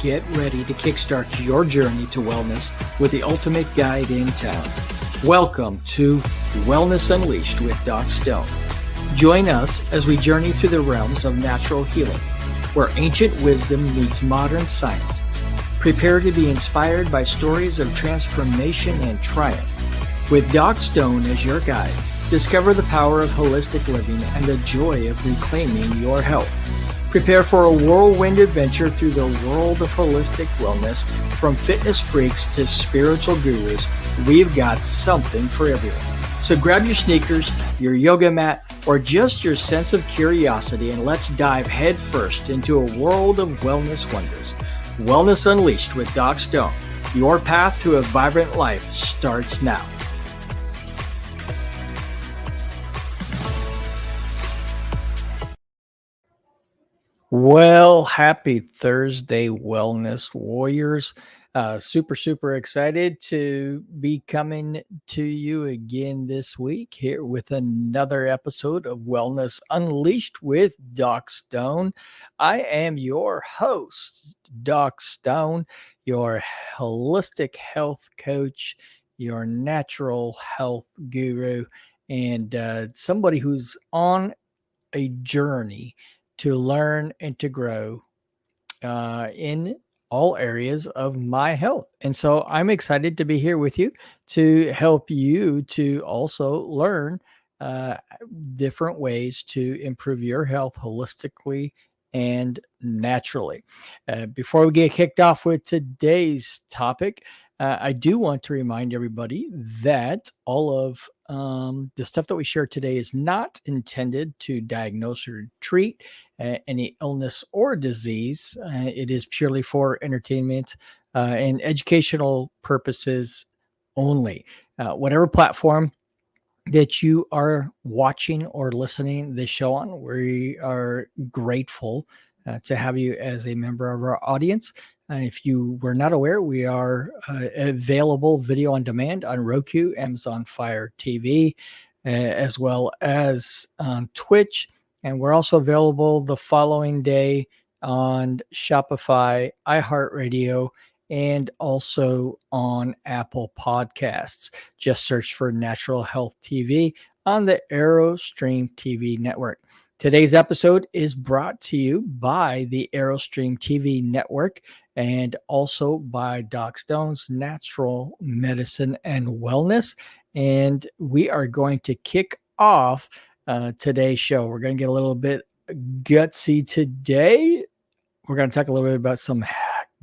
get ready to kickstart your journey to wellness with the ultimate guide in town. Welcome to Wellness Unleashed with Doc Stone. Join us as we journey through the realms of natural healing, where ancient wisdom meets modern science. Prepare to be inspired by stories of transformation and triumph. With Doc Stone as your guide, discover the power of holistic living and the joy of reclaiming your health. Prepare for a whirlwind adventure through the world of holistic wellness. From fitness freaks to spiritual gurus, we've got something for everyone. So grab your sneakers, your yoga mat, or just your sense of curiosity, and let's dive headfirst into a world of wellness wonders. Wellness Unleashed with Doc Stone. Your path to a vibrant life starts now. Well, happy Thursday, Wellness Warriors. Super excited to be coming to you again this week here with another episode of Wellness Unleashed with Doc Stone. I am your host, Doc Stone, your holistic health coach, your natural health guru, and somebody who's on a journey to learn and to grow in all areas of my health. And so I'm excited to be here with you to help you to also learn uh, different ways to improve your health holistically and naturally. Before we get kicked off with today's topic, I do want to remind everybody that all of the stuff that we share today is not intended to diagnose or treat any illness or disease. It is purely for entertainment and educational purposes only. Whatever platform that you are watching or listening this show on, we are grateful to have you as a member of our audience. If you were not aware, we are available video on demand on Roku, Amazon Fire TV, as well as on Twitch. And we're also available the following day on Shopify, iHeartRadio, and also on Apple Podcasts. Just search for Natural Health TV on the AeroStream TV network. Today's episode is brought to you by the AeroStream TV network and also by Doc Stone's Natural Medicine and Wellness. And we are going to kick off today's show. We're going to get a little bit gutsy today. We're going to talk a little bit about some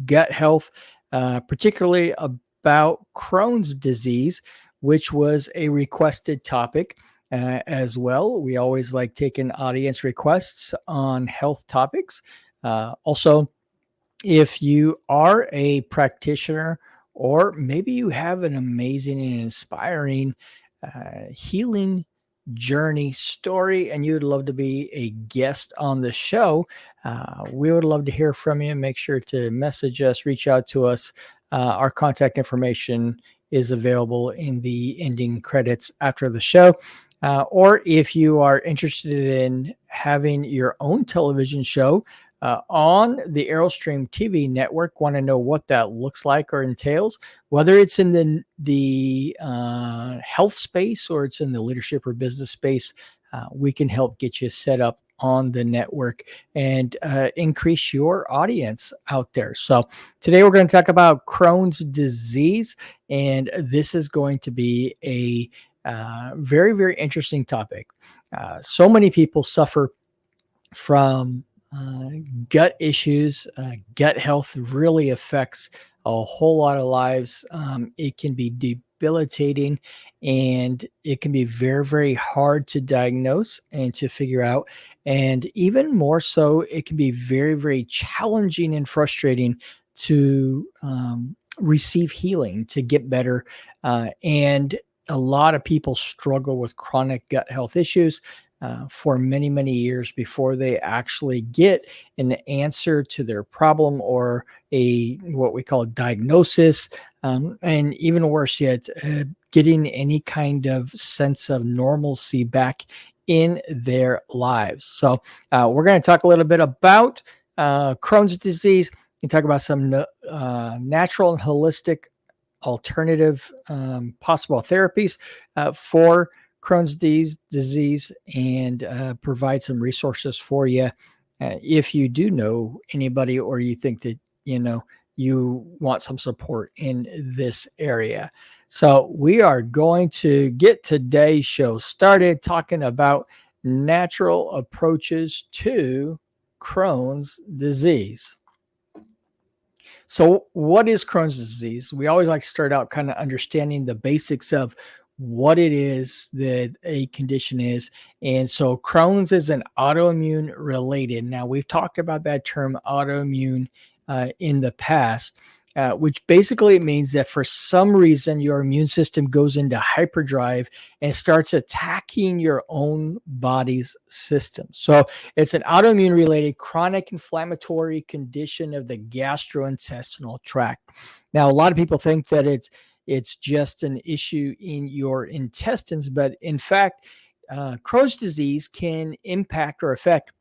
gut health, particularly about Crohn's disease, which was a requested topic as well. We always like taking audience requests on health topics. Also, if you are a practitioner, or maybe you have an amazing and inspiring healing journey story and you'd love to be a guest on the show, we would love to hear from you. Make sure to message us, reach out to us. Our contact information is available in the ending credits after the show. Or if you are interested in having your own television show on the AeroStream TV network, want to know what that looks like or entails, whether it's in the health space or it's in the leadership or business space, we can help get you set up on the network and increase your audience out there. So today we're going to talk about Crohn's disease, and this is going to be a very interesting topic. So many people suffer from gut issues. Gut health really affects a whole lot of lives. It can be debilitating, and it can be very hard to diagnose and to figure out. And even more so, it can be very challenging and frustrating to receive healing, to get better. And a lot of people struggle with chronic gut health issues for many years before they actually get an answer to their problem or what we call a diagnosis, and even worse yet, getting any kind of sense of normalcy back in their lives. So we're going to talk a little bit about Crohn's disease, You talk about some natural and holistic alternative possible therapies for Crohn's disease, and provide some resources for you if you do know anybody, or you think that you want some support in this area. So we are going to get today's show started talking about natural approaches to Crohn's disease. So, what is Crohn's disease? We always like to start out kind of understanding the basics of what it is that a condition is. And so, Crohn's is an autoimmune related. Now, we've talked about that term autoimmune in the past, which basically means that for some reason your immune system goes into hyperdrive and starts attacking your own body's system. So, it's an autoimmune related chronic inflammatory condition of the gastrointestinal tract. Now, a lot of people think that it's just an issue in your intestines, but in fact, Crohn's disease can impact or affect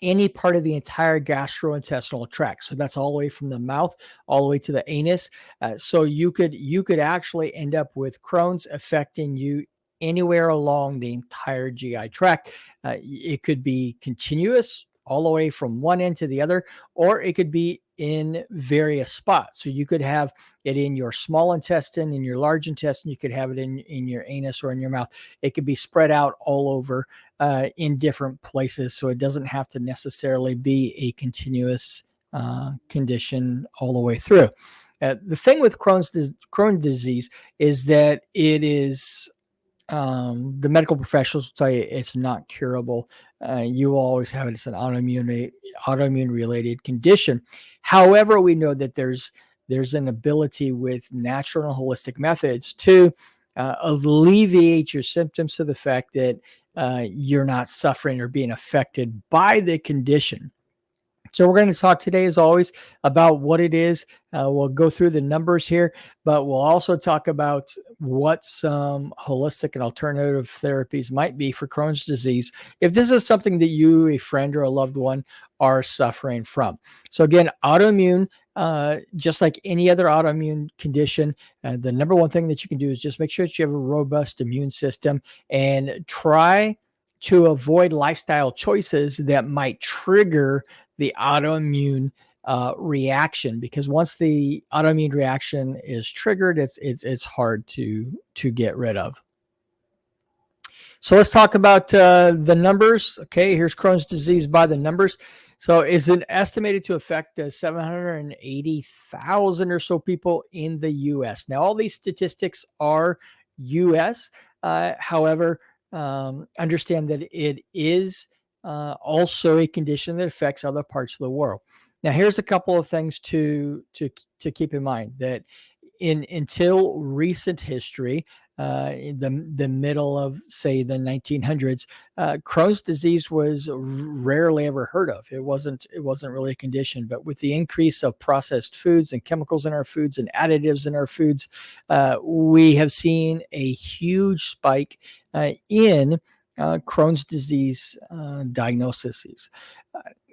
any part of the entire gastrointestinal tract. So that's all the way from the mouth all the way to the anus. So you could actually end up with Crohn's affecting you anywhere along the entire GI tract. It could be continuous all the way from one end to the other, or it could be in various spots. So you could have it in your small intestine, in your large intestine. You could have it in your anus or in your mouth. It could be spread out all over in different places. So it doesn't have to necessarily be a continuous condition all the way through. The thing with Crohn's disease is that it is the medical professionals will tell you it's not curable. You will always have it. It's an autoimmune related condition. However, we know that there's an ability with natural and holistic methods to alleviate your symptoms to the fact that you're not suffering or being affected by the condition. So we're going to talk today, as always, about what it is. We'll go through the numbers here, but we'll also talk about what some holistic and alternative therapies might be for Crohn's disease if this is something that you, a friend, or a loved one are suffering from. So again, autoimmune, just like any other autoimmune condition, the number one thing that you can do is just make sure that you have a robust immune system and try to avoid lifestyle choices that might trigger the autoimmune reaction, because once the autoimmune reaction is triggered, it's hard to get rid of. So let's talk about the numbers. Okay, here's Crohn's disease by the numbers. So is it estimated to affect 780,000 or so people in the U.S. Now, all these statistics are U.S. However, understand that it is also a condition that affects other parts of the world. Now, here's a couple of things to keep in mind. That until recent history, in the middle of, say, the 1900s, Crohn's disease was rarely ever heard of. It wasn't really a condition. But with the increase of processed foods and chemicals in our foods and additives in our foods, we have seen a huge spike in Crohn's disease diagnoses.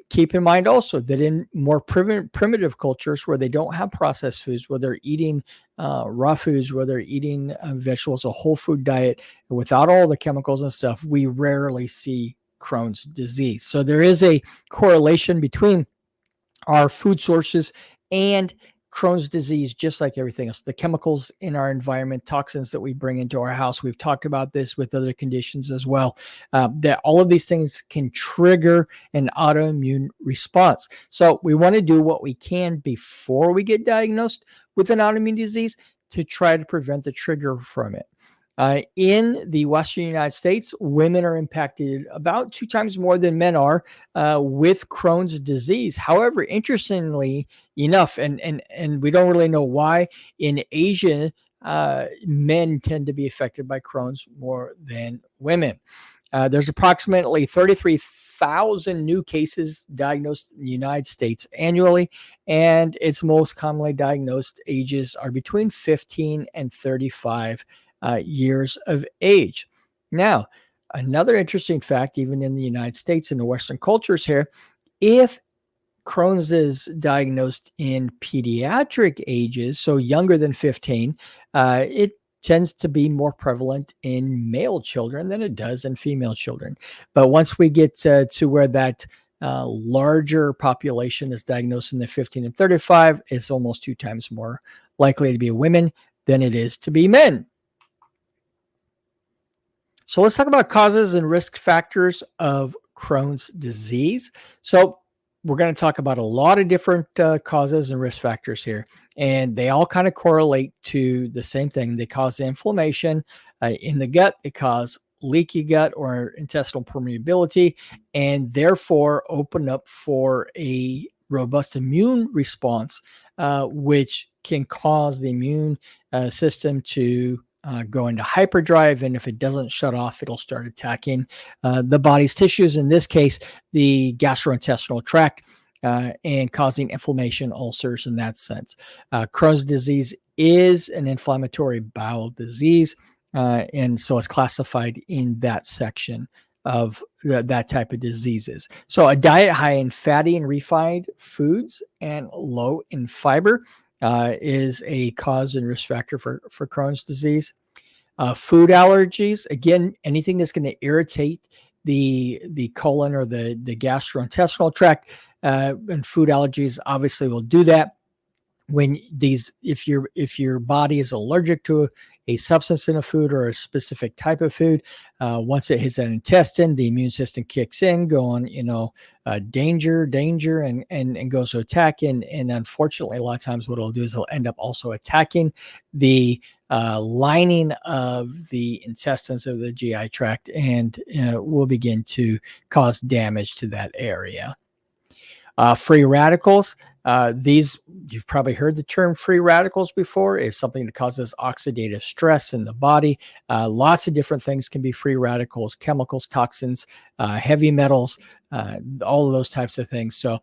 Keep in mind also that in more primitive cultures where they don't have processed foods, where they're eating raw foods, where they're eating vegetables, a whole food diet without all the chemicals and stuff, we rarely see Crohn's disease. So there is a correlation between our food sources and Crohn's disease, just like everything else. The chemicals in our environment, toxins that we bring into our house. We've talked about this with other conditions as well, that all of these things can trigger an autoimmune response. So we want to do what we can before we get diagnosed with an autoimmune disease to try to prevent the trigger from it. In the Western United States, women are impacted about 2 times more than men are with Crohn's disease. However, interestingly enough, and we don't really know why, in Asia, men tend to be affected by Crohn's more than women. There's approximately 33,000 new cases diagnosed in the United States annually, and its most commonly diagnosed ages are between 15 and 35 years of age. Now, another interesting fact, even in the United States and the Western cultures here, if Crohn's is diagnosed in pediatric ages, so younger than 15, it tends to be more prevalent in male children than it does in female children. But once we get to where that larger population is diagnosed in the 15 and 35, it's almost 2 times more likely to be women than it is to be men. So let's talk about causes and risk factors of Crohn's disease. So we're going to talk about a lot of different causes and risk factors here, and they all kind of correlate to the same thing. They cause inflammation in the gut. They cause leaky gut or intestinal permeability, and therefore open up for a robust immune response, which can cause the immune system to go into hyperdrive, and if it doesn't shut off, it'll start attacking the body's tissues, in this case, the gastrointestinal tract, and causing inflammation, ulcers in that sense. Crohn's disease is an inflammatory bowel disease, and so it's classified in that section of that type of diseases. So a diet high in fatty and refined foods and low in fiber is a cause and risk factor for Crohn's disease. Food allergies, again, anything that's going to irritate the colon or the gastrointestinal tract, and food allergies obviously will do that. When if your body is allergic to a substance in a food or a specific type of food, once it hits that intestine, the immune system kicks in, going, danger, and goes to attack. And unfortunately, a lot of times what it'll do is it'll end up also attacking the lining of the intestines of the GI tract, and will begin to cause damage to that area. Free radicals. These, you've probably heard the term free radicals before, is something that causes oxidative stress in the body. Lots of different things can be free radicals: chemicals, toxins, heavy metals, all of those types of things. So,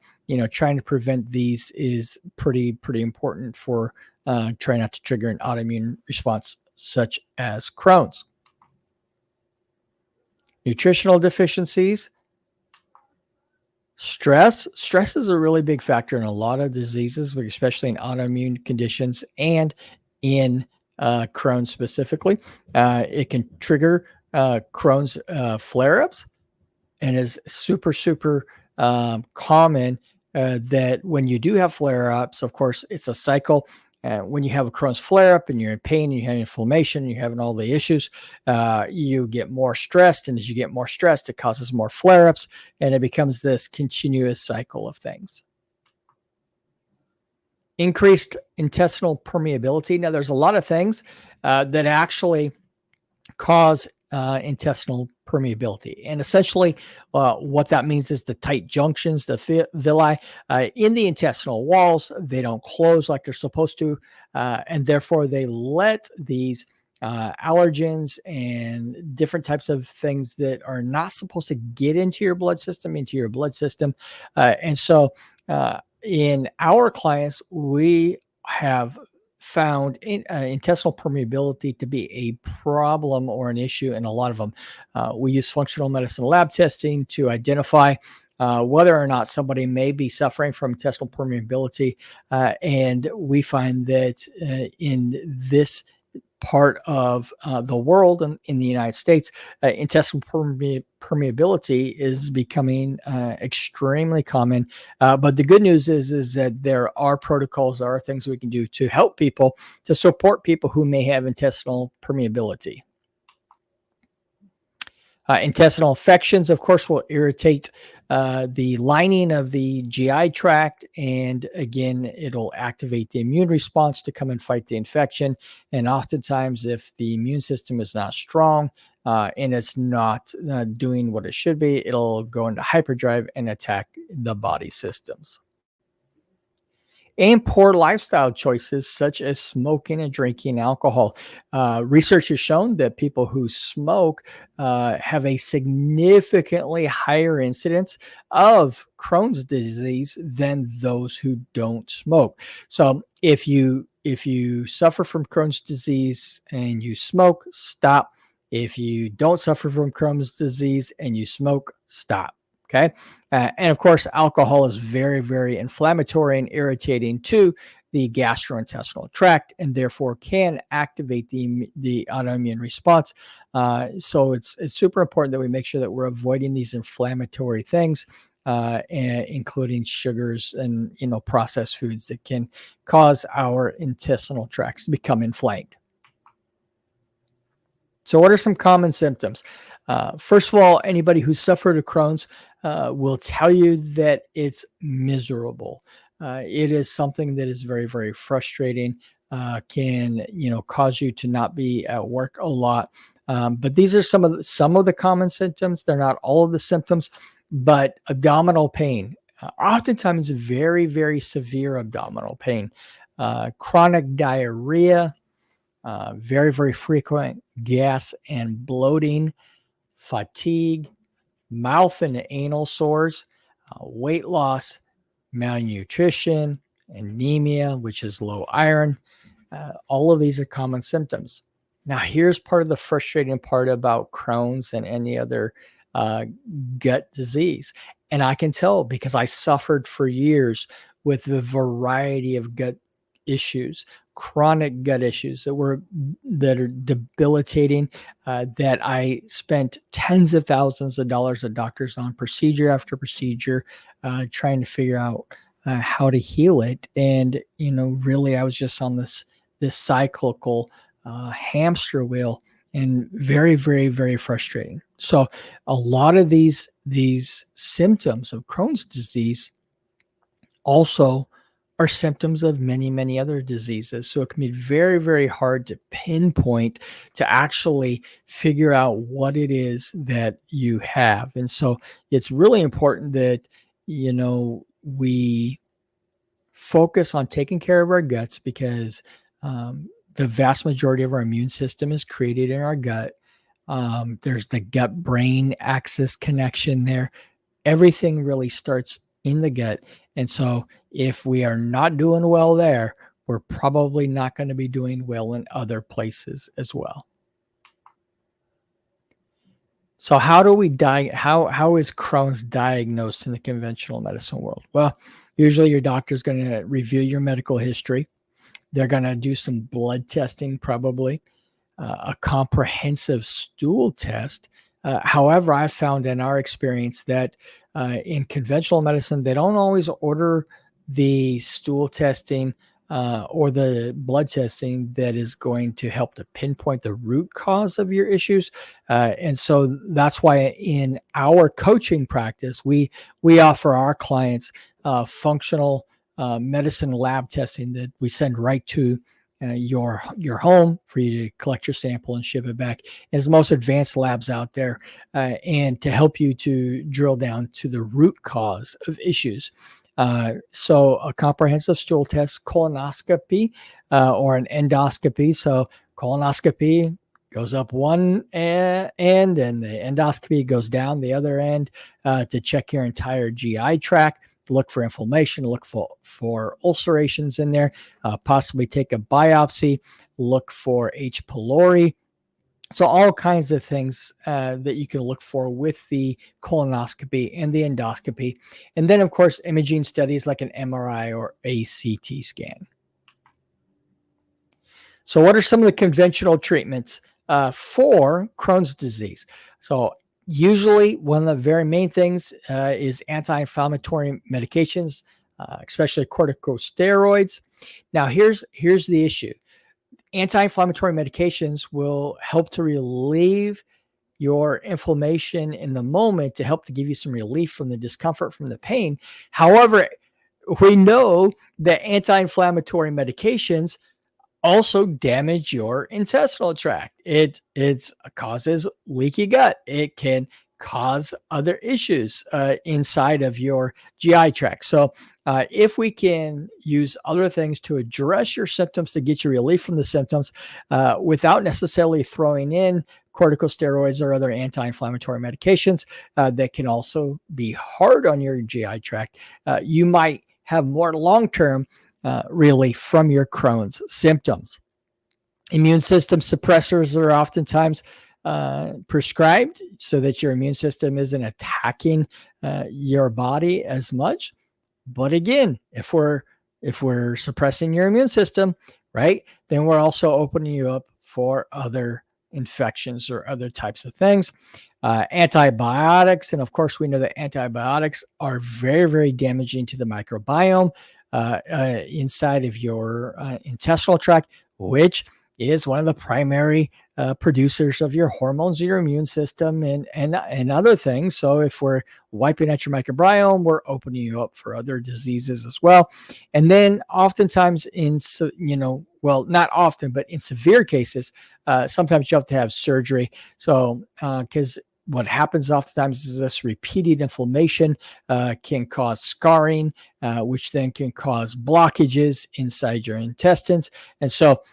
trying to prevent these is pretty important for trying not to trigger an autoimmune response such as Crohn's. Nutritional deficiencies. Stress is a really big factor in a lot of diseases, especially in autoimmune conditions and in Crohn's specifically. It can trigger Crohn's flare-ups, and is super common that when you do have flare-ups, of course, it's a cycle. When you have a Crohn's flare-up and you're in pain and you have inflammation, you're having all the issues, you get more stressed. And as you get more stressed, it causes more flare-ups, and it becomes this continuous cycle of things. Increased intestinal permeability. Now, there's a lot of things that actually cause intestinal permeability. And essentially, what that means is the tight junctions, the villi in the intestinal walls, they don't close like they're supposed to. And therefore, they let these allergens and different types of things that are not supposed to get into your blood system. And so in our clients, we have found intestinal permeability to be a problem or an issue in a lot of them. We use functional medicine lab testing to identify whether or not somebody may be suffering from intestinal permeability. And we find that in this part of the world, in the United States, intestinal permeability is becoming extremely common. But the good news is that there are protocols, there are things we can do to help people, to support people who may have intestinal permeability. Intestinal infections, of course, will irritate the lining of the GI tract, and again, it'll activate the immune response to come and fight the infection. And oftentimes, if the immune system is not strong and it's not doing what it should be, it'll go into hyperdrive and attack the body systems. And poor lifestyle choices such as smoking and drinking alcohol. Research has shown that people who smoke have a significantly higher incidence of Crohn's disease than those who don't smoke. So if you suffer from Crohn's disease and you smoke, stop. If you don't suffer from Crohn's disease and you smoke, stop. Okay. And of course, alcohol is very, very inflammatory and irritating to the gastrointestinal tract, and therefore can activate the autoimmune response. So it's super important that we make sure that we're avoiding these inflammatory things, including sugars and processed foods that can cause our intestinal tracts to become inflamed. So, what are some common symptoms? First of all, anybody who's suffered of Crohn's will tell you that it's miserable. It is something that is very, very frustrating. Can cause you to not be at work a lot. But these are some of the common symptoms. They're not all of the symptoms, but abdominal pain, oftentimes very, very severe abdominal pain, chronic diarrhea, very, very frequent gas and bloating, fatigue, mouth and anal sores, weight loss, malnutrition, anemia, which is low iron. All of these are common symptoms. Now, here's part of the frustrating part about Crohn's and any other gut disease. And I can tell because I suffered for years with the variety of gut issues, chronic gut issues that are debilitating, that I spent tens of thousands of dollars of doctors on procedure after procedure, trying to figure out how to heal it. And really, I was just on this cyclical hamster wheel, and very, very, very frustrating. So a lot of these symptoms of Crohn's disease also are symptoms of many, many other diseases. So it can be very, very hard to pinpoint, to actually figure out what it is that you have. And so it's really important that, we focus on taking care of our guts, because the vast majority of our immune system is created in our gut. There's the gut-brain axis connection there. Everything really starts in the gut. And so if we are not doing well there, we're probably not going to be doing well in other places as well. So how do we how is Crohn's diagnosed in the conventional medicine world? Well, usually your doctor is going to review your medical history. They're going to do some blood testing, probably a comprehensive stool test. However, I've found in our experience that in conventional medicine, they don't always order the stool testing or the blood testing that is going to help to pinpoint the root cause of your issues. And so that's why in our coaching practice, we offer our clients functional medicine lab testing that we send right to your home for you to collect your sample and ship it back. It's the most advanced labs out there, and to help you to drill down to the root cause of issues. So a comprehensive stool test, colonoscopy, or an endoscopy. So colonoscopy goes up one end, and the endoscopy goes down the other end to check your entire GI tract. Look for inflammation, look for ulcerations in there, possibly take a biopsy, look for H. pylori. So all kinds of things that you can look for with the colonoscopy and the endoscopy. And then, of course, imaging studies like an MRI or a CT scan. So what are some of the conventional treatments for Crohn's disease? So usually one of the very main things is anti-inflammatory medications, especially corticosteroids. Now, here's the issue. Anti-inflammatory medications will help to relieve your inflammation in the moment, to help to give you some relief from the discomfort, from the pain. However, we know that anti-inflammatory medications also damage your intestinal tract. It causes leaky gut. It can cause other issues inside of your GI tract. So if we can use other things to address your symptoms, to get you relief from the symptoms, without necessarily throwing in corticosteroids or other anti-inflammatory medications that can also be hard on your GI tract, you might have more long-term relief from your Crohn's symptoms. Immune system suppressors are oftentimes prescribed so that your immune system isn't attacking your body as much. But again, if we're suppressing your immune system, right, then we're also opening you up for other infections or other types of things. Antibiotics, and of course, we know that antibiotics are very, very damaging to the microbiome inside of your intestinal tract, which is one of the primary producers of your hormones, your immune system, and other things. So if we're wiping out your microbiome, we're opening you up for other diseases as well. And then oftentimes well, not often, but in severe cases, sometimes you have to have surgery. So because what happens oftentimes is this repeated inflammation can cause scarring, which then can cause blockages inside your intestines. And so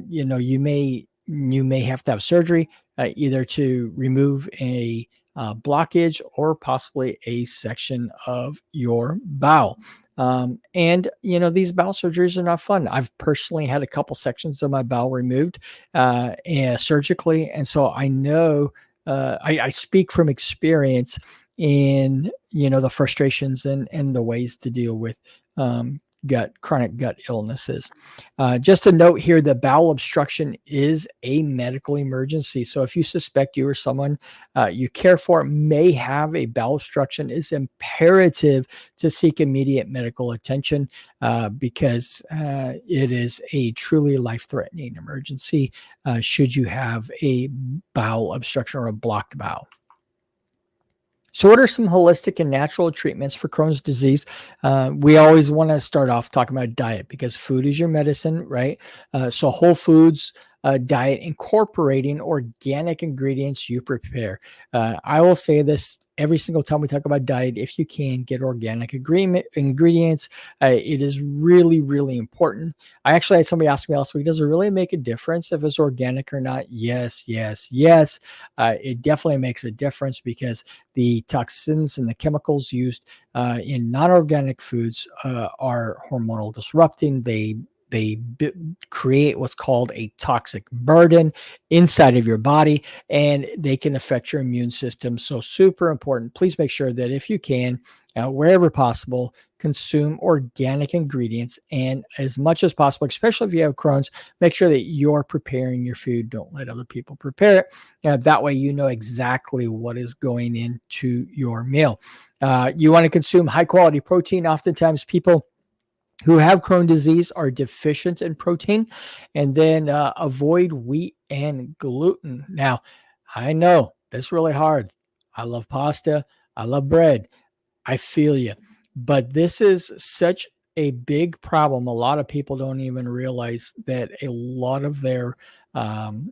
you may have to have surgery either to remove a blockage or possibly a section of your bowel. And these bowel surgeries are not fun. I've personally had a couple sections of my bowel removed and surgically, and so I know I speak from experience in the frustrations and the ways to deal with chronic gut illnesses. Just a note here, the bowel obstruction is a medical emergency. So if you suspect you or someone you care for may have a bowel obstruction, it's imperative to seek immediate medical attention because it is a truly life-threatening emergency should you have a bowel obstruction or a blocked bowel. So what are some holistic and natural treatments for Crohn's disease? We always want to start off talking about diet because food is your medicine, right? So whole foods diet incorporating organic ingredients you prepare. I will say this every single time we talk about diet: if you can get organic ingredients, it is really, really important. I actually had somebody ask me last week, does it really make a difference if it's organic or not? Yes, yes, yes. It definitely makes a difference because the toxins and the chemicals used in non-organic foods are hormonal disrupting. They create what's called a toxic burden inside of your body, and they can affect your immune system. So super important. Please make sure that if you can, wherever possible, consume organic ingredients, and as much as possible, especially if you have Crohn's, make sure that you're preparing your food. Don't let other people prepare it. That way you know exactly what is going into your meal. You want to consume high quality protein. Oftentimes people who have Crohn's disease are deficient in protein, and then avoid wheat and gluten. Now, I know that's really hard. I love pasta. I love bread. I feel you. But this is such a big problem. A lot of people don't even realize that a lot of their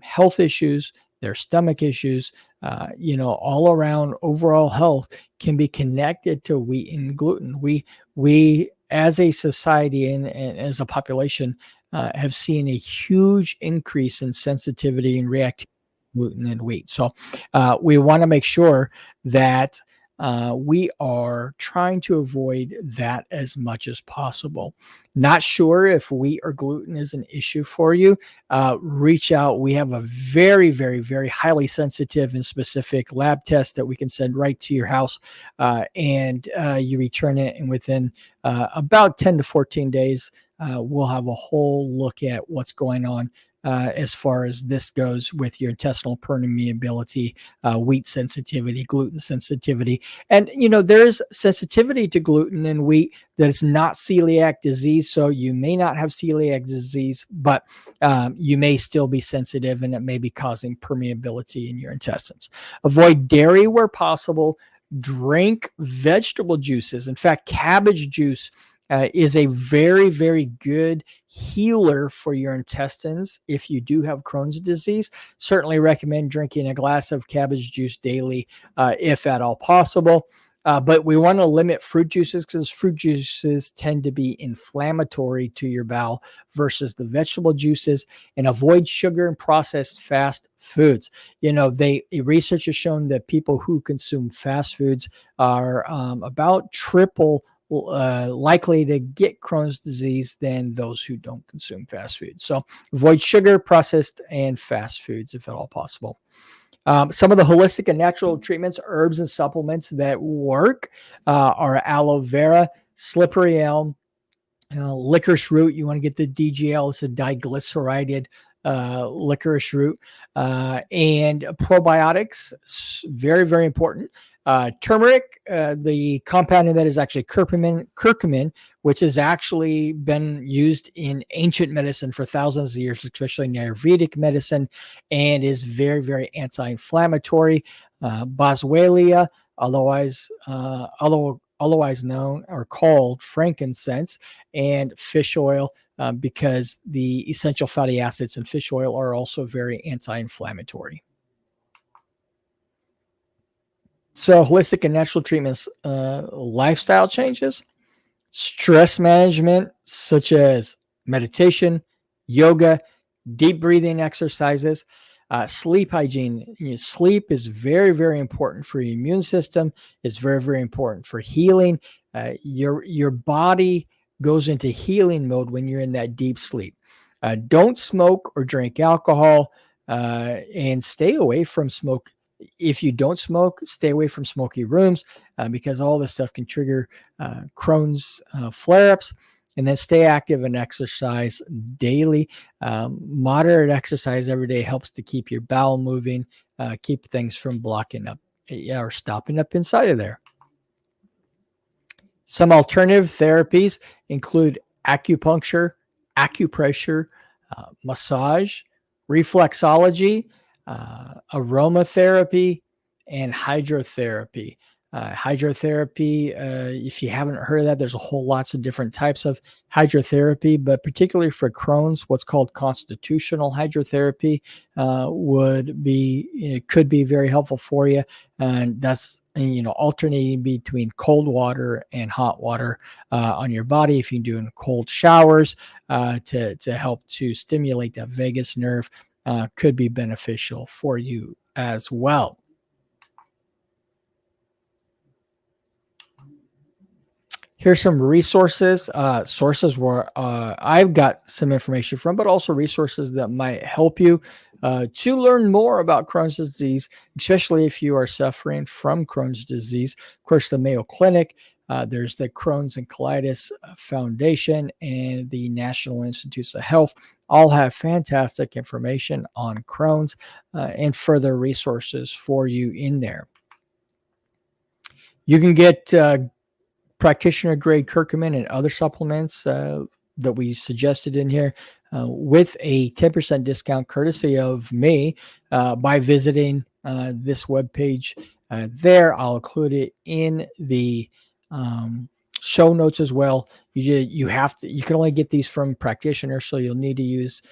health issues, their stomach issues, all around overall health can be connected to wheat and gluten. We as a society and as a population have seen a huge increase in sensitivity and reactivity to gluten and wheat. So we want to make sure that we are trying to avoid that as much as possible. Not sure if wheat or gluten is an issue for you, reach out. We have a very, very, very highly sensitive and specific lab test that we can send right to your house, and you return it, and within about 10 to 14 days, we'll have a whole look at what's going on as far as this goes with your intestinal permeability, wheat sensitivity, gluten sensitivity. And, there's sensitivity to gluten and wheat that it's not celiac disease. So you may not have celiac disease, but you may still be sensitive, and it may be causing permeability in your intestines. Avoid dairy where possible. Drink vegetable juices. In fact, cabbage juice is a very, very good healer for your intestines. If you do have Crohn's disease, certainly recommend drinking a glass of cabbage juice daily, if at all possible. But we want to limit fruit juices because fruit juices tend to be inflammatory to your bowel versus the vegetable juices, and avoid sugar and processed fast foods. Research has shown that people who consume fast foods are about triple likely to get Crohn's disease than those who don't consume fast food. So avoid sugar, processed, and fast foods if at all possible. Some of the holistic and natural treatments, herbs and supplements that work are aloe vera, slippery elm, licorice root. You want to get the DGL. It's a diglycerided licorice root. And probiotics, very, very important. Turmeric, the compound in that is actually curcumin, which has actually been used in ancient medicine for thousands of years, especially in Ayurvedic medicine, and is very, very anti-inflammatory. Boswellia, otherwise known or called frankincense, and fish oil, because the essential fatty acids in fish oil are also very anti-inflammatory. So holistic and natural treatments, lifestyle changes, stress management, such as meditation, yoga, deep breathing exercises, sleep hygiene. Sleep is very, very important for your immune system. It's very, very important for healing. Your body goes into healing mode when you're in that deep sleep. Don't smoke or drink alcohol, and stay away from smoke. If you don't smoke, stay away from smoky rooms, because all this stuff can trigger Crohn's flare-ups. And then stay active and exercise daily. Moderate exercise every day helps to keep your bowel moving, keep things from blocking up or stopping up inside of there. Some alternative therapies include acupuncture, acupressure, massage, reflexology, aromatherapy, and hydrotherapy. Hydrotherapy, if you haven't heard of that, there's a whole lots of different types of hydrotherapy, but particularly for Crohn's, what's called constitutional hydrotherapy could be very helpful for you. And that's, alternating between cold water and hot water on your body. If you're doing cold showers to help to stimulate that vagus nerve, could be beneficial for you as well. Here's some resources, sources where I've got some information from, but also resources that might help you to learn more about Crohn's disease, especially if you are suffering from Crohn's disease. Of course, the Mayo Clinic, there's the Crohn's and Colitis Foundation, and the National Institutes of Health all have fantastic information on Crohn's and further resources for you in there. You can get practitioner grade curcumin and other supplements that we suggested in here with a 10% discount courtesy of me by visiting this webpage there. I'll include it in the show notes as well. You can only get these from practitioner, so you'll need to use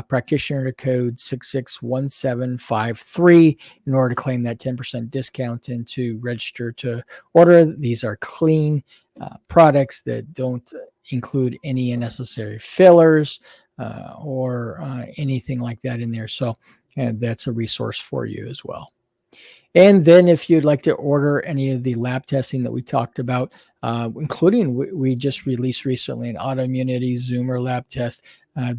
practitioner code 661753 in order to claim that 10% discount and to register to order. These are clean products that don't include any unnecessary fillers or anything like that in there. So that's a resource for you as well. And then if you'd like to order any of the lab testing that we talked about, including we just released recently an autoimmunity Zoomer lab test,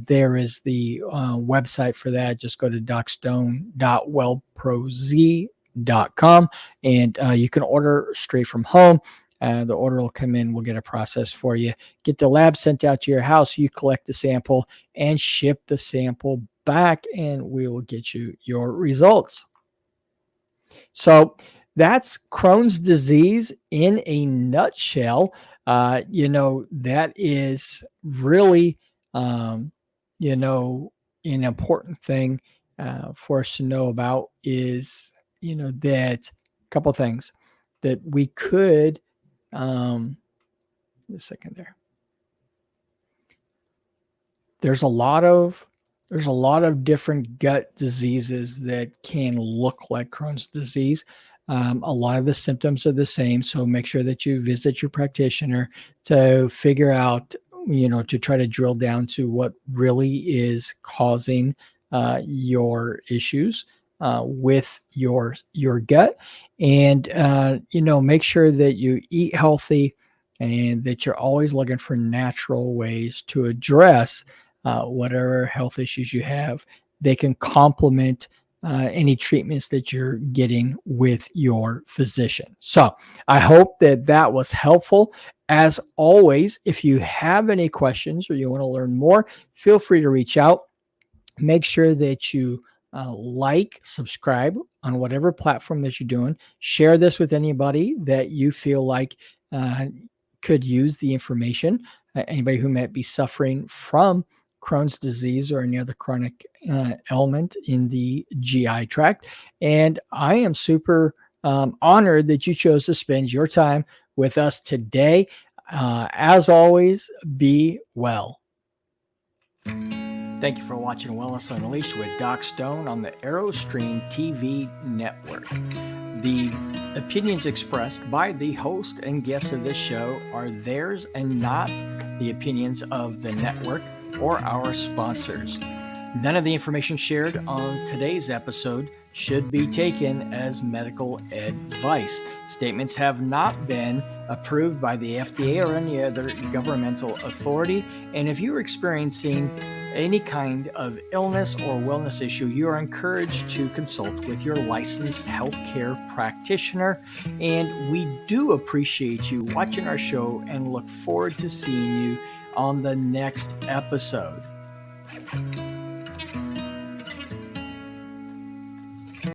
there is the website for that. Just go to docstone.wellproz.com and you can order straight from home. The order will come in. We'll get a process for you. Get the lab sent out to your house. You collect the sample and ship the sample back, and we will get you your results. So that's Crohn's disease in a nutshell. That is really, an important thing for us to know about is, that a couple of things that we could, a second there. There's a lot of different gut diseases that can look like Crohn's disease. A lot of the symptoms are the same, so make sure that you visit your practitioner to figure out, to try to drill down to what really is causing your issues with your gut, and make sure that you eat healthy and that you're always looking for natural ways to address whatever health issues you have. They can complement any treatments that you're getting with your physician. So I hope that that was helpful. As always, if you have any questions or you want to learn more, feel free to reach out. Make sure that you subscribe on whatever platform that you're doing. Share this with anybody that you feel like could use the information. Anybody who might be suffering from Crohn's disease or any other chronic ailment in the GI tract. And I am super honored that you chose to spend your time with us today. As always, be well. Thank you for watching Wellness Unleashed with Doc Stone on the AeroStream TV network. The opinions expressed by the host and guests of this show are theirs and not the opinions of the network or our sponsors. None of the information shared on today's episode should be taken as medical advice. Statements have not been approved by the FDA or any other governmental authority. And if you're experiencing any kind of illness or wellness issue, you are encouraged to consult with your licensed healthcare practitioner. And we do appreciate you watching our show and look forward to seeing you on the next episode.